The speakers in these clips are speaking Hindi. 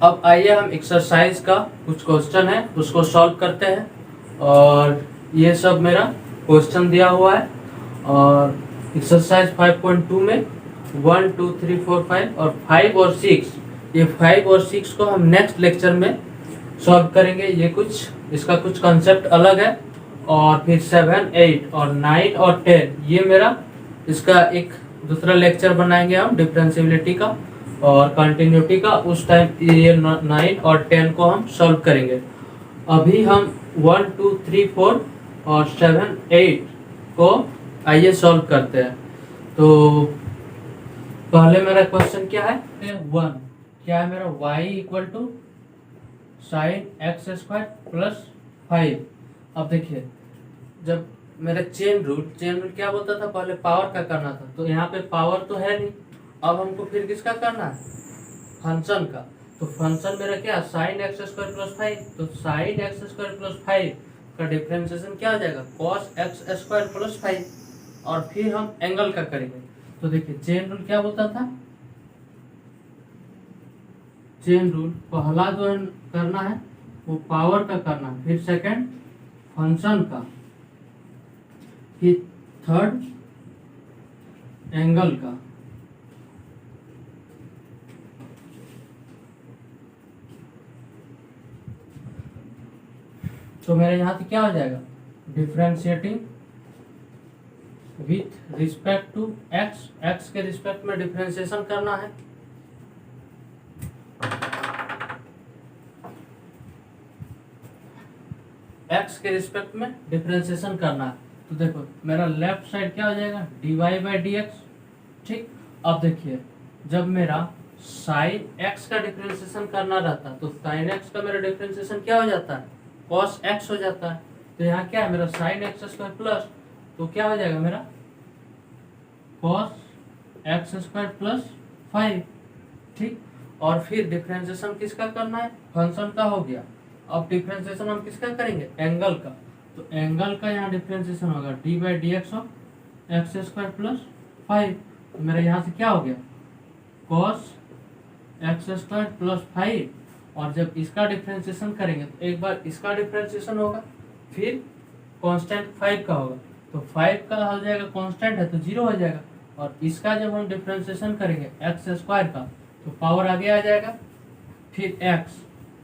अब आइए हम एक्सरसाइज का कुछ क्वेश्चन है उसको सॉल्व करते हैं। और ये सब मेरा क्वेश्चन दिया हुआ है। और एक्सरसाइज 5.2 में 1 2 3 4 5 और 5 और 6, ये 5 और 6 को हम नेक्स्ट लेक्चर में सॉल्व करेंगे। ये कुछ इसका कुछ कंसेप्ट अलग है। और फिर 7 8 और 9 और 10 ये मेरा इसका एक दूसरा लेक्चर बनाएंगे हम डिफरेंशियबिलिटी का और कंटिन्यूटी का। उस टाइम ये 9 और 10 को हम सॉल्व करेंगे। अभी हम 1 2 3 4 और 7 8 को आइए सॉल्व करते हैं। तो पहले मेरा क्वेश्चन क्या है, 1 क्या है मेरा, y equal to sine x square plus 5। अब देखिए, जब मेरा चेन रूल क्या बोलता था, पहले पावर का करना था। तो यहाँ पे पावर तो है नहीं, अब हमको फिर किसका करना है, फंक्शन का। तो फंक्शन मेरा क्या, साइन एक्स स्क्वायर प्लस 5। तो साइन एक्स स्क्वायर प्लस 5 का डिफरेंशिएशन क्या हो जाएगा, कॉस एक्स स्क्वायर प्लस 5। और फिर हम एंगल का करेंगे। तो देखिए चेन रूल क्या बोलता था, चेन रूल पहला जो करना है वो पावर का करना है, फिर सेकंड फंक्शन का, फिर थर्ड एंगल का। तो मेरे यहाँ से क्या हो जाएगा, differentiating with respect to x, x के रिस्पेक्ट में डिफरेंशिएशन करना है। एक्स के रिस्पेक्ट में डिफरेंशिएशन करना है। तो देखो मेरा लेफ्ट साइड क्या हो जाएगा, dy बाई डी एक्स। ठीक, अब देखिए जब मेरा साइन एक्स का डिफरेंशिएशन करना रहता है तो साइन एक्स का मेरा डिफरेंशिएशन क्या हो जाता है, कॉस एक्स हो जाता है। तो यहाँ क्या है मेरा साइन एक्स स्क्वायर प्लस, तो क्या हो जाएगा मेरा कॉस एक्स स्क्वायर प्लस 5। ठीक, और फिर डिफरेंशिएशन किसका करना है, फंक्शन का हो गया। अब डिफरेंशिएशन हम किसका करेंगे, एंगल का। तो एंगल का यहाँ डिफरेंशिएशन होगा D by d x of x square plus 5। तो मेरा यहाँ से क्या हो गया, कॉस एक्स स्क्वायर प्लस 5। और जब इसका डिफरेंशिएशन करेंगे तो एक बार इसका डिफरेंशिएशन होगा, फिर कांस्टेंट 5 का होगा। तो 5 का हो जाएगा, कांस्टेंट है तो 0 हो जाएगा। और इसका जब हम डिफरेंशिएशन करेंगे एक्स स्क्वायर का तो पावर आगे आ जाएगा, फिर एक्स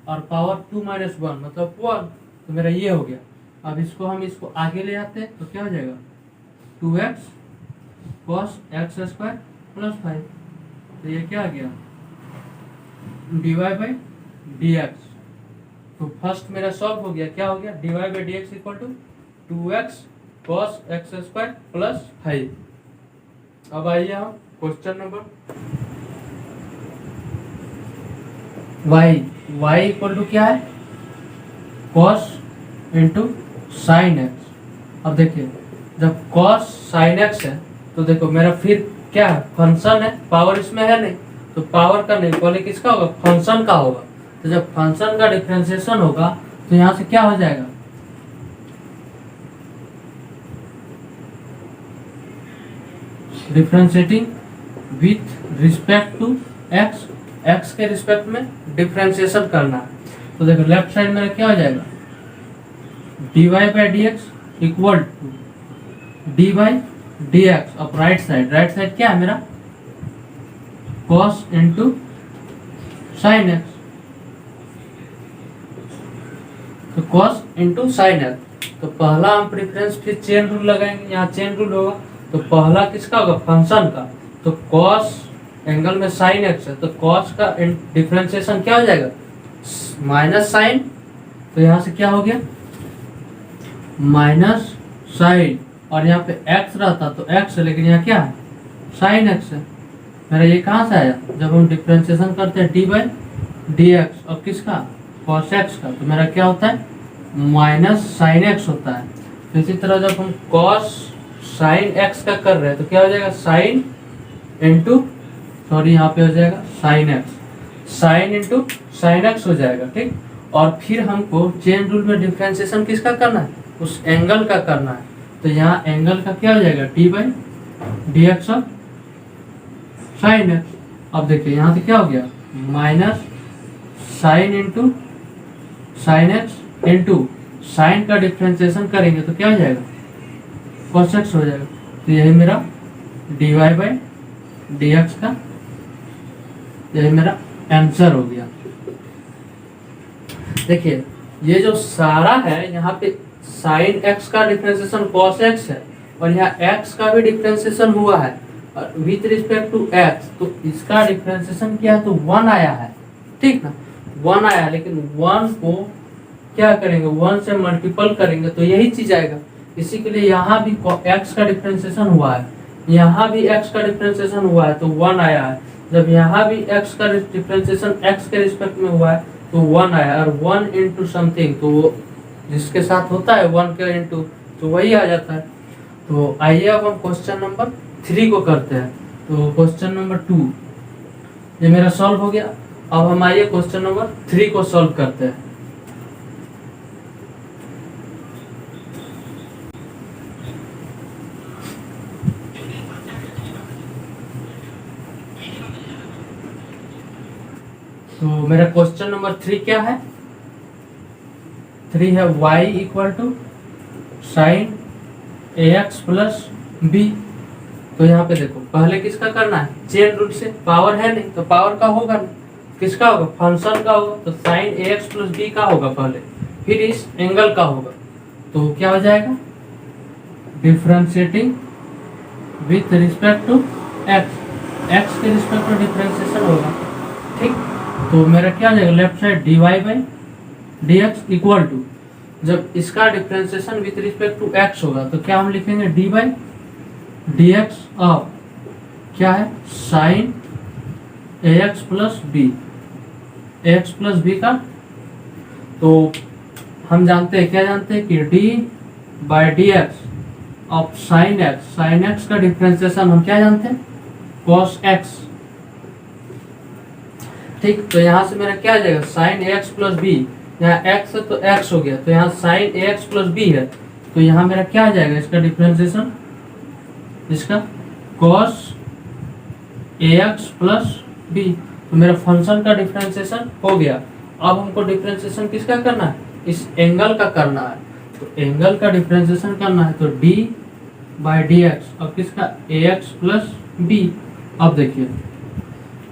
और पावर 2 - 1 मतलब 1। तो मेरा ये हो गया। अब इसको आगे ले आते हैं तो क्या हो जाएगा, 2x cos x square plus 5। तो ये क्या आ गया, dy बाई डी एक्स। तो फर्स्ट मेरा सॉल्व हो गया, क्या हो गया, dy by d x equal to 2x cos x square plus 5। अब आइए हम question number y equal to क्या है, cos इंटू साइन एक्स। अब देखिए जब cos साइन एक्स है तो देखो मेरा फिर क्या है, फंक्शन है, पावर इसमें है नहीं। तो पावर का नहीं, पहले किसका होगा, फंक्शन का होगा। तो जब फंक्शन का डिफरेंशिएशन होगा तो यहाँ से क्या हो जाएगा, differentiating with respect to x, x के रिस्पेक्ट में डिफरेंशिएशन करना है। तो देखो लेफ्ट साइड मेरा क्या हो जाएगा, dy by d x equal to d by d x. अब राइट साइड क्या है मेरा, cos इंटू साइन एक्स। तो cos इंटू साइन एक्स। तो पहला हम प्रेफरेंस, फिर चेन रूल लगाएंगे, यहाँ चेन रूल होगा। तो पहला किसका होगा, फंक्शन का। तो cos एंगल में साइन एक्स है तो cos का डिफरेंशिएशन क्या हो जाएगा, माइनस साइन। तो यहाँ से क्या हो गया, माइनस साइन। और यहाँ पे x रहता तो x है, लेकिन यहाँ क्या है, साइन x है। मेरा ये कहाँ से आया, जब हम डिफरेंशिएशन करते हैं डी बाई डी एक्स और किसका, cos x का। तो मेरा क्या होता है, माइनस साइन x होता है। तो इसी तरह जब हम cos साइन x का कर रहे हैं तो क्या हो जाएगा, साइन इंटू, सॉरी यहाँ पे हो जाएगा sine x, sine into sine x हो जाएगा। ठीक, और फिर हमको चेन रूल में डिफरेंशिएशन किसका करना है, उस एंगल का करना है। तो यहाँ एंगल का क्या हो जाएगा, D by d x of sine x. अब देखिए यहाँ से क्या हो गया, minus sine into sine x into sign का डिफ्रेंसिएशन करेंगे तो क्या हो जाएगा, cos x हो जाएगा। तो यही मेरा dy बाई dx का यही मेरा आंसर हो गया। देखिए ये जो सारा है यहाँ पे साइन x का डिफ्रेंसिएशन cos x है और यहाँ x का भी डिफ्रेंसिएशन हुआ है और विथ रिस्पेक्ट टू x, तो इसका डिफ्रेंसिएशन क्या है, तो 1 आया है, ठीक ना, 1 आया है। लेकिन 1 को क्या करेंगे, 1 से मल्टीपल करेंगे तो यही चीज आएगा। इसी के लिए यहाँ भी x का डिफ्रेंसिएशन हुआ है, यहाँ भी x का डिफ्रेंसिएशन हुआ है तो 1 आया है। जब यहाँ भी x का डिफ्रेंसिएशन x के रिस्पेक्ट में हुआ है तो 1 आया, और 1 इंटू समथिंग तो वो जिसके साथ होता है 1 के इंटू तो वही आ जाता है। तो आइए अब हम क्वेश्चन नंबर 3 को करते हैं। तो क्वेश्चन नंबर 2 ये मेरा सॉल्व हो गया। अब हम आइए क्वेश्चन नंबर 3 को सॉल्व करते हैं। तो मेरा क्वेश्चन नंबर 3 क्या है, 3 है y equal to sine ax plus b। तो यहाँ पे देखो पहले किसका करना है, चेन रूल से, पावर है नहीं तो पावर का होगा नहीं, किसका होगा, फंक्शन का होगा। तो साइन ax प्लस b का होगा पहले, फिर इस एंगल का होगा। तो क्या हो जाएगा, differentiating with respect to x, x के रिस्पेक्ट में डिफरेंशिएशन होगा, ठीक। तो मेरा क्या हो जाएगा, left side dy by dx equal to, जब इसका differentiation with respect to x होगा तो क्या हम लिखेंगे dy बाई dx ऑफ क्या है, sine ax plus b, ax plus b का। तो हम जानते हैं, क्या जानते हैं कि d by dx of sine x का डिफरेंशिएशन हम क्या जानते हैं, cos x, ठीक। तो यहाँ से मेरा क्या आ जाएगा, साइन ax प्लस बी, यहाँ x है तो x हो गया, तो यहाँ साइन ax प्लस बी है तो यहाँ मेरा क्या आ जाएगा, इसका डिफरेंशिएशन, इसका cos ax प्लस बी। तो मेरा फंक्शन का डिफरेंशिएशन हो गया। अब हमको डिफरेंशिएशन किसका करना है, इस एंगल का करना है। तो एंगल का डिफरेंशिएशन करना है तो d बाई dx, अब किसका, ax प्लस b। अब देखिए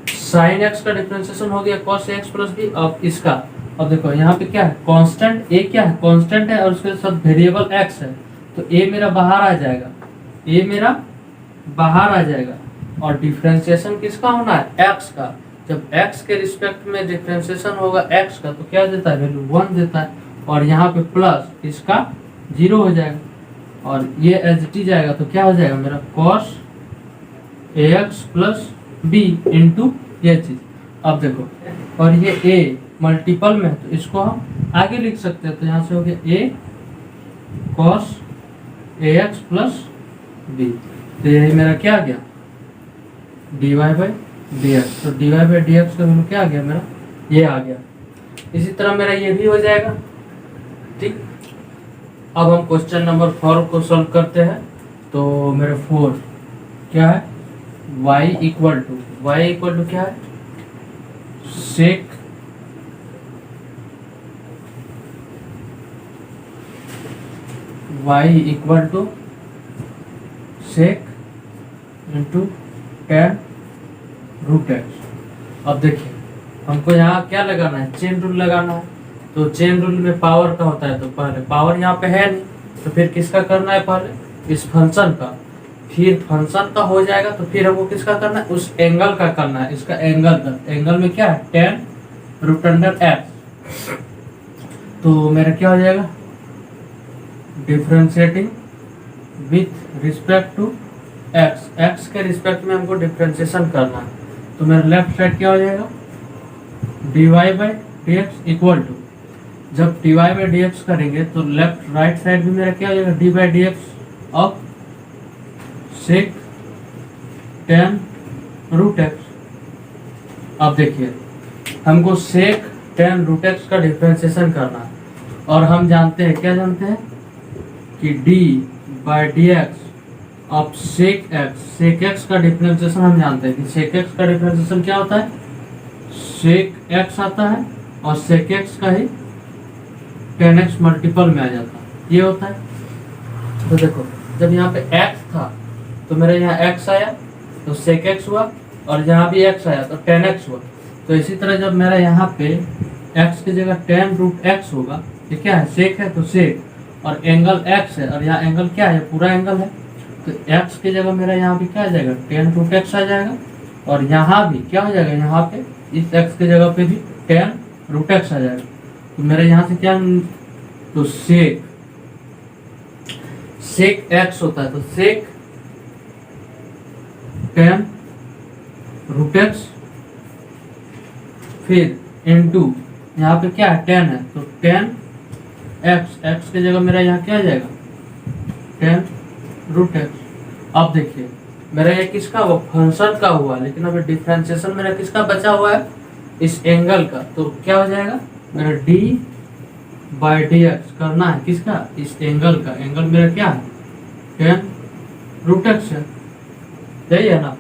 साइन x का डिफरेंशिएशन हो गया cos ax प्लस b। अब इसका, अब देखो यहाँ पे क्या है, कांस्टेंट a क्या है, कांस्टेंट है और उसके साथ वेरिएबल x है, तो a मेरा बाहर आ जाएगा, a मेरा बाहर आ जाएगा। और डिफरेंशिएशन किसका होना है, x का। जब x के रिस्पेक्ट में डिफरेंशिएशन होगा x का तो क्या देता है, वैल्यू 1 देता है, और यहाँ पे प्लस इसका 0 हो जाएगा और ये एज इट इज जाएगा। तो क्या हो जाएगा मेरा cos ax plus b into ये चीज। अब देखो, और ये a मल्टीपल में है तो इसको हम आगे लिख सकते हैं, तो यहाँ से हो गया a cos ax plus b। तो यही मेरा क्या आ गया, dy बाई dx। तो dy बाई dx का वैल्यू क्या आ गया मेरा, ये आ गया। इसी तरह मेरा ये भी हो जाएगा, ठीक। अब हम क्वेश्चन नंबर 4 को सॉल्व करते हैं। तो मेरा 4 क्या है, y इक्वल टू क्या है, sec y equal to sec into tan root x. अब देखिए हमको यहाँ क्या लगाना है, चेन रूल लगाना है। तो चेन रूल में पावर का होता है, तो पहले पावर यहाँ पे है नहीं तो फिर किसका करना है, पहले इस फंक्शन का, फिर फंक्शन का हो जाएगा तो फिर हमको किसका करना है, उस एंगल का करना है, इसका एंगल का। एंगल में क्या है, टेन रूट अंडर एक्स। तो मेरा क्या हो जाएगा, differentiating with respect to x, x के रिस्पेक्ट में हमको डिफरेंशिएशन करना है। तो मेरा लेफ्ट साइड क्या हो जाएगा, dy by dx equal to, जब dy बाई dx करेंगे तो लेफ्ट राइट साइड भी मेरा क्या हो जाएगा, d by dx of sec tan root x. अब देखिए हमको सेक टेन रूट एक्स का डिफरेंशिएशन करना है और हम जानते हैं, क्या जानते हैं कि d by dx of sec x का डिफरेंशिएशन हम जानते हैं कि सेक एक्स का डिफरेंशिएशन क्या होता है, सेक एक्स आता है और sec x का ही 10x मल्टीपल में आ जाता, ये होता है। तो देखो जब यहाँ पे x था तो मेरा यहाँ x आया तो sec x हुआ, और यहाँ भी x आया तो 10x हुआ। तो इसी तरह जब मेरा यहाँ पे x की जगह 10 रूट x होगा, ये क्या है, sec है तो sec, और एंगल x है और यहाँ एंगल क्या है, पूरा एंगल है, तो x की जगह मेरा यहाँ भी क्या आ जाएगा, 10 रूट x आ जाएगा, और यहाँ भी क्या हो जाएगा, यहाँ पे इस x की जगह पे भी 10 रूट x आ जाएगा। तो मेरा यहाँ से क्या, तो sec x होता है, तो sec 10 रूट x, फिर इनटू यहाँ पे क्या है, 10 है तो 10 x की जगह मेरा यहाँ क्या आ जाएगा, 10 रूट x। अब देखिए मेरा ये किसका हुआ, फंक्शन का हुआ, लेकिन अभी डिफरेंशिएशन मेरा किसका बचा हुआ है, इस एंगल का। तो क्या हो जाएगा मेरा d बाई डी एक्स करना है किसका, इस एंगल का। एंगल मेरा क्या है, 10 रूट एक्स है, यही है ना।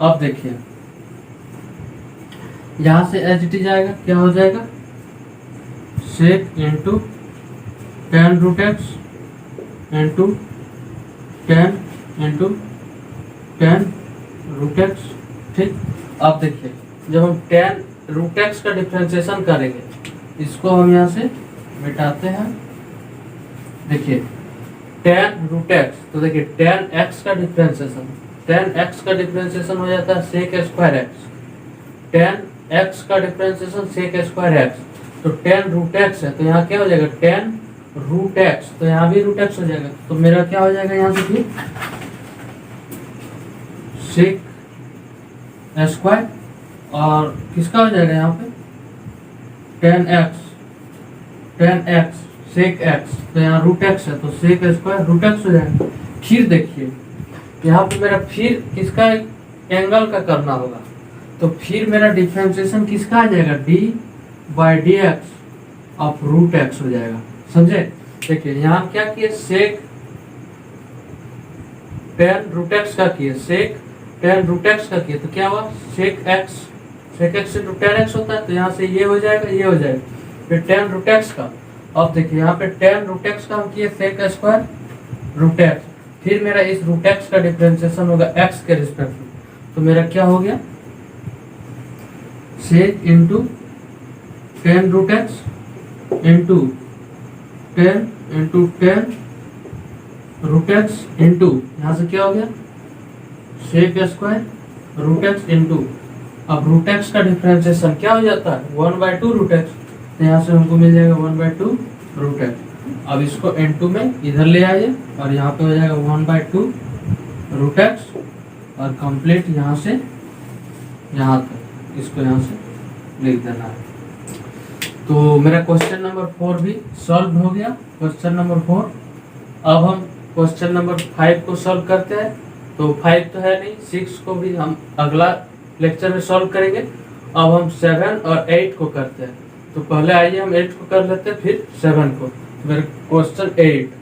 अब देखिए यहाँ से एच डी जाएगा, क्या हो जाएगा, sec into 10 root x into 10 into 10 root x, ठीक। अब देखिए जब हम 10 रूट एक्स का डिफरेंशिएशन करेंगे, इसको हम यहाँ से मिटाते हैं। देखिए 10 रूट एक्स, तो देखिए 10x का डिफरेंशिएशन, 10x का डिफरेंशिएशन हो जाता है सेक स्क्वायर एक्स, 10x का डिफरेंशिएशन सेक स्क्वायर एक्स, तो 10 रूट एक्स है तो यहाँ क्या हो जाएगा, 10 रूट एक्स, तो यहाँ भी रूट एक्स हो जाएगा। तो मेरा क्या हो जाएगा यहाँ से फिर सेक स्क्वायर, और किसका हो जाएगा यहाँ पे 10x सेक एक्स, तो यहाँ रूट एक्स है तो सेक स्क्वायर रूट एक्स हो जाएगा। फिर देखिए यहाँ पे मेरा फिर किसका एंगल का करना होगा, तो फिर मेरा डिफरेंशिएशन किसका आ जाएगा, d by d x of root x हो जाएगा, समझे। देखिए यहाँ क्या किए, सेक 10 रूट एक्स का किए, सेक 10 रूट एक्स का किए, तो क्या हुआ, सेक एक्स इंटू 10x होता है, तो यहाँ से ये हो जाएगा, ये हो जाएगा, फिर 10 रूट एक्स का। अब देखिए यहाँ पे 10 रूट एक्स का हम किए सेक स्क्वायर रूट एक्स, फिर मेरा इस रूट एक्स का डिफरेंशिएशन होगा x के रिस्पेक्ट में, तो मेरा क्या हो गया, sec into 10 root x into 10 into 10 root x into यहाँ से क्या हो गया, sec square root x into, अब रूट एक्स का डिफरेंशिएशन क्या हो जाता है 1/2 रूट एक्स, तो यहाँ से हमको मिल जाएगा 1/2 रूट एक्स। अब इसको n2 में इधर ले आइए और यहाँ पे हो जाएगा 1/2 रूट एक्स, और कंप्लीट यहाँ से यहाँ तक इसको यहाँ से लिख देना है। तो मेरा क्वेश्चन नंबर 4 भी सॉल्व हो गया, क्वेश्चन नंबर 4। अब हम क्वेश्चन नंबर 5 को सॉल्व करते हैं। तो 5 तो है नहीं, 6 को भी हम अगला लेक्चर में सॉल्व करेंगे। अब हम 7 और 8 को करते हैं। तो पहले आइए हम 8 को कर लेते हैं, फिर 7 को। मेरे क्वेश्चन 8,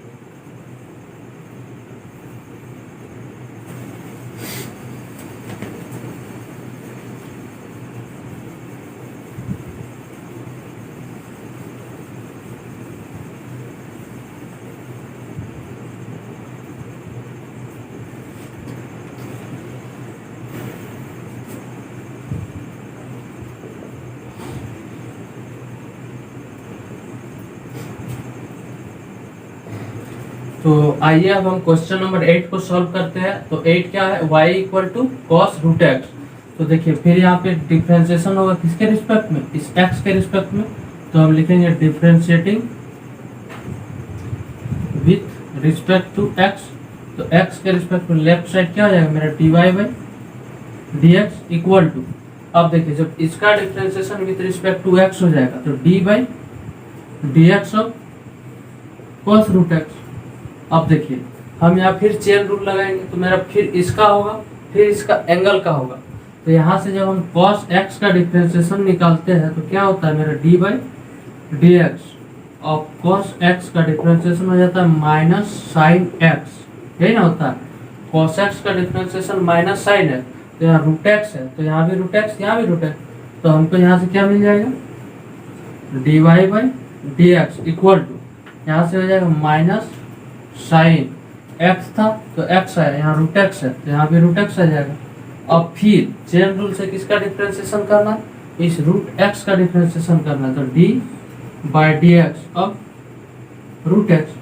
तो आइए अब हम क्वेश्चन नंबर 8 को सॉल्व करते हैं। तो 8 क्या है, y equal to cos root x. तो देखिए फिर यहाँ पे डिफरेंशिएशन होगा किसके रिस्पेक्ट में, इस x के रिस्पेक्ट में। तो हम लिखेंगे differentiating with respect to x। तो x के रिस्पेक्ट में लेफ्ट साइड क्या हो जाएगा मेरा, dy by d x equal to, अब देखिए जब इसका differentiation with respect to x हो जाएगा तो d by d x of cos root x. अब देखिए हम यहाँ फिर चेन रूल लगाएंगे, तो मेरा फिर इसका होगा, फिर इसका एंगल का होगा। तो यहाँ से जब हम cos x का डिफरेंशिएशन निकालते हैं तो क्या होता है मेरा d बाई डी एक्स और cos x का डिफरेंशिएशन हो जाता है माइनस साइन x, यही ना होता है। cos x का डिफरेंशिएशन माइनस साइन x, तो यहाँ रूट एक्स है, तो यहाँ भी रूट एक्स, यहाँ भी रूट एक्स, तो हमको यहाँ से क्या मिल जाएगा d y by d x equal to, यहाँ से हो जाएगा माइनस साइन एक्स था तो एक्स आया, यहाँ रूट एक्स है तो यहाँ भी रूट एक्स आ जाएगा। अब फिर चेन रूल से किसका डिफ्रेंशिएशन करना है, इस रूट एक्स का डिफ्रेंशिएशन करना है, तो डी बाई डी एक्स अब रूट एक्स,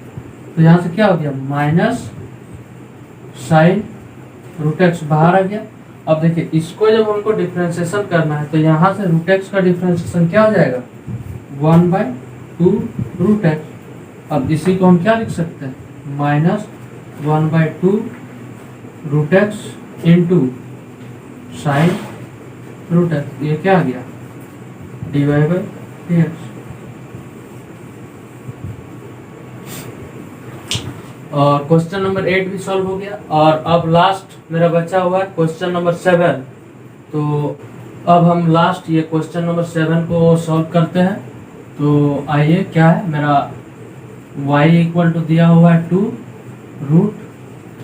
तो यहाँ से क्या हो गया माइनस साइन रूट एक्स बाहर आ गया। अब देखिए इसको जब हमको डिफ्रेंशिएशन करना है तो यहाँ से रूट एक्स का डिफ्रेंशिएशन क्या हो जाएगा 1/2 रूट एक्स। अब इसी को हम क्या लिख सकते हैं -1/2 root x into sine root x, ये क्या आ गया d y by d x. और क्वेश्चन नंबर 8 भी सॉल्व हो गया। और अब लास्ट मेरा बचा हुआ है क्वेश्चन नंबर 7। तो अब हम लास्ट ये क्वेश्चन नंबर 7 को सॉल्व करते हैं। तो आइए, क्या है मेरा y इक्वल टू दिया हुआ है 2 रूट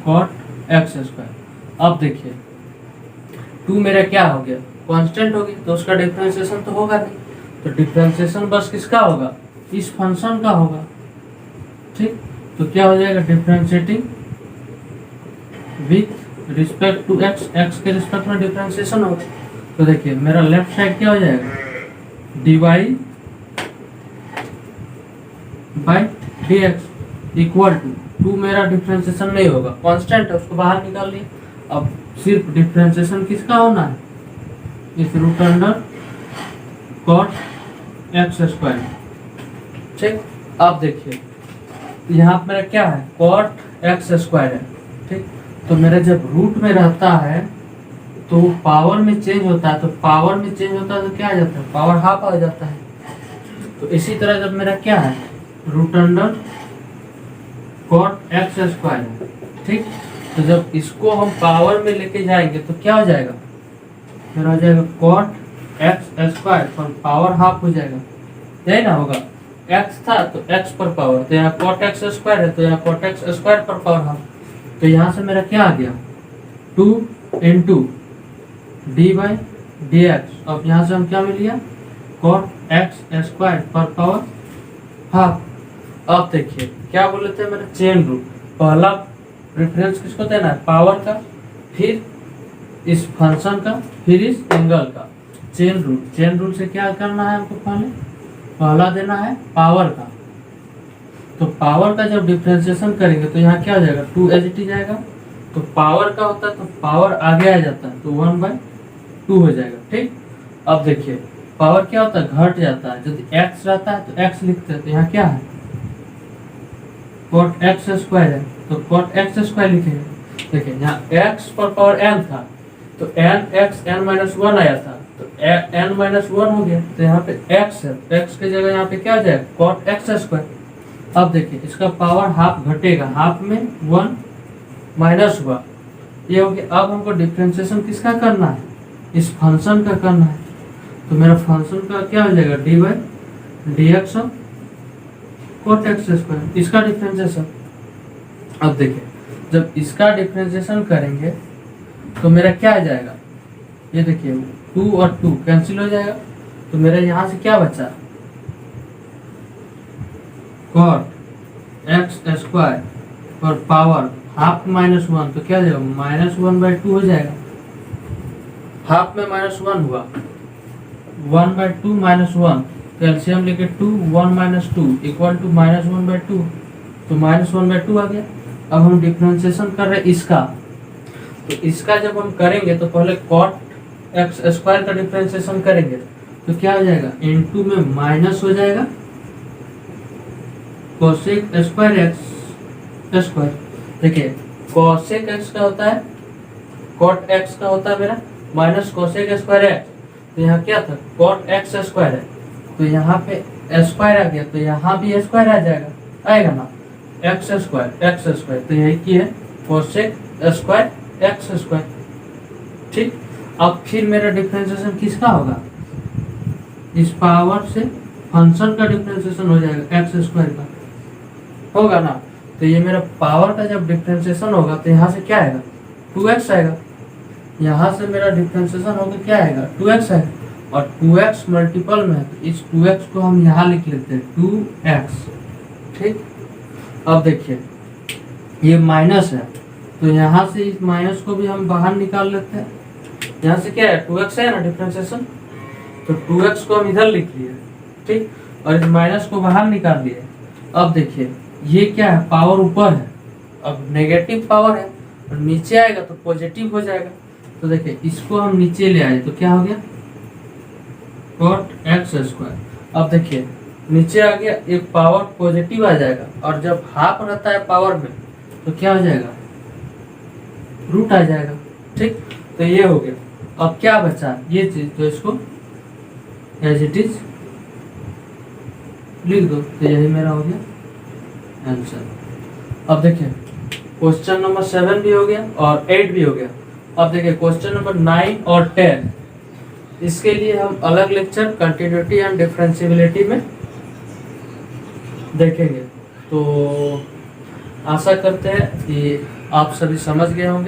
कॉट एक्स स्क्वायर। अब देखिए 2 मेरा क्या हो गया कांस्टेंट हो गया, तो उसका डिफरेंशिएशन तो होगा नहीं, तो डिफरेंशिएशन बस किसका होगा इस फंक्शन का होगा। ठीक, तो क्या हो जाएगा differentiating with respect to x, x के रिस्पेक्ट में डिफरेंशिएशन होगा। तो देखिए मेरा लेफ्ट साइड क्या हो जाएगा d y by d x equal to 2 मेरा डिफरेंशिएशन नहीं होगा, कांस्टेंट है उसको बाहर निकाल लिए। अब सिर्फ डिफरेंशिएशन किसका होना है इस root under cot x square. ठीक, अब देखिए यहाँ पे मेरा क्या है कॉट एक्स स्क्वायर है। ठीक, तो मेरा जब रूट में रहता है तो पावर में चेंज होता है, तो पावर में चेंज होता है तो क्या आ जाता है पावर हाफ आ जाता है। तो इसी तरह जब मेरा क्या है root under cot x square है। ठीक, तो जब इसको हम पावर में लेके जाएंगे तो क्या हो जाएगा मेरा हो जाएगा कॉट एक्स स्क्वायर पर पावर हाफ हो जाएगा, यही ना होगा। x था तो x पर पावर, तो यहाँ cot x स्क्वायर है तो यहाँ cot x स्क्वायर पर पावर हाफ। तो यहाँ से मेरा क्या आ गया 2 into D by d x. अब यहाँ से हम क्या मिल गया cot x स्क्वायर पर पावर हाफ। अब देखिए क्या बोले थे मेरा चेन रूल, पहला प्रेफरेंस किसको देना है पावर का, फिर इस फंक्शन का, फिर इस एंगल का। चेन रूल से क्या करना है हमको पहला देना है पावर का। तो पावर का जब डिफरेंशिएशन करेंगे तो यहाँ क्या हो जाएगा 2 एज इट जाएगा, तो पावर का होता है तो पावर आगे आ जाता है तो 1/2 हो जाएगा। ठीक, अब देखिए पावर क्या होता है घट जाता है, यदि x रहता है तो x लिखते हैं, तो यहाँ क्या है cot x स्क्वायर है तो cot x स्क्वायर लिखेंगे। देखिए यहाँ x पर पावर n था तो n-1 आया था तो n-1 हो गया, तो यहाँ पे x है, x के जगह यहाँ पे क्या हो जाएगा cot x स्क्वायर। अब देखिए इसका पावर हाफ घटेगा, हाफ में 1 माइनस हुआ, ये हो गया। अब हमको डिफरेंशिएशन किसका करना है इस फंक्शन का करना है, तो मेरा फंक्शन का क्या हो जाएगा D by d x cot x square, इसका डिफरेंशिएशन। अब देखिए जब इसका डिफरेंशिएशन करेंगे तो मेरा क्या आ जाएगा, ये देखिए 2 और 2 कैंसिल हो जाएगा, तो मेरा यहाँ से क्या बचा cot x स्क्वायर पर पावर हाफ -1, तो क्या हो जाएगा -1/2 हो जाएगा। हाफ में -1 हुआ 1/2 -1, कैल्शियम लेके 2 1 - 2 इक्वल टू -1/2, तो -1/2 आ गया। अब हम डिफरेंशिएशन कर रहे हैं इसका, तो इसका जब हम करेंगे तो पहले cot x स्क्वायर का डिफरेंशिएशन करेंगे तो क्या हो जाएगा इनटू में माइनस हो जाएगा cosec स्क्वायर x स्क्वायर। देखिए cosec x का होता है cot x का होता है मेरा माइनस cosec स्क्वायर x, तो यहाँ क्या था cot x स्क्वायर है तो यहाँ पे स्क्वायर आ गया, तो यहाँ भी स्क्वायर आ जाएगा, आएगा ना x स्क्वायर, तो यही की है cosec स्क्वायर x स्क्वायर। ठीक, अब फिर मेरा डिफरेंशिएशन किसका होगा इस पावर से फंक्शन का डिफरेंशिएशन हो जाएगा x स्क्वायर का, होगा ना। तो ये मेरा पावर का जब डिफरेंशिएशन होगा तो यहाँ से क्या आएगा 2x आएगा, यहाँ से मेरा डिफरेंशिएशन होगा क्या आएगा 2x आएगा। और 2x मल्टीपल में है तो इस 2x को हम यहाँ लिख लेते हैं 2x। ठीक, अब देखिए ये माइनस है तो यहाँ से इस माइनस को भी हम बाहर निकाल लेते हैं। यहाँ से क्या है 2x है ना डिफरेंशिएशन, तो 2x को हम इधर लिख लिए। ठीक, और इस माइनस को बाहर निकाल लिए। अब देखिए ये क्या है, पावर ऊपर है, अब नेगेटिव पावर है और नीचे आएगा तो पॉजिटिव हो जाएगा। तो देखिए इसको हम नीचे ले आए तो क्या हो गया cot x²। अब देखिए नीचे आ गया, एक पावर पॉजिटिव आ जाएगा और जब हाफ रहता है पावर में तो क्या हो जाएगा रूट आ जाएगा। ठीक, तो ये हो गया। अब क्या बचा ये चीज, तो इसको एज इट इज लिख दो, तो यही मेरा हो गया आंसर। अब देखिए क्वेश्चन नंबर 7 भी हो गया और 8 भी हो गया। अब देखिए क्वेश्चन नंबर 9 और 10, इसके लिए हम अलग लेक्चर कंटिन्यूटी एंड डिफरेंशिएबिलिटी में देखेंगे। तो आशा करते हैं कि आप सभी समझ गए होंगे।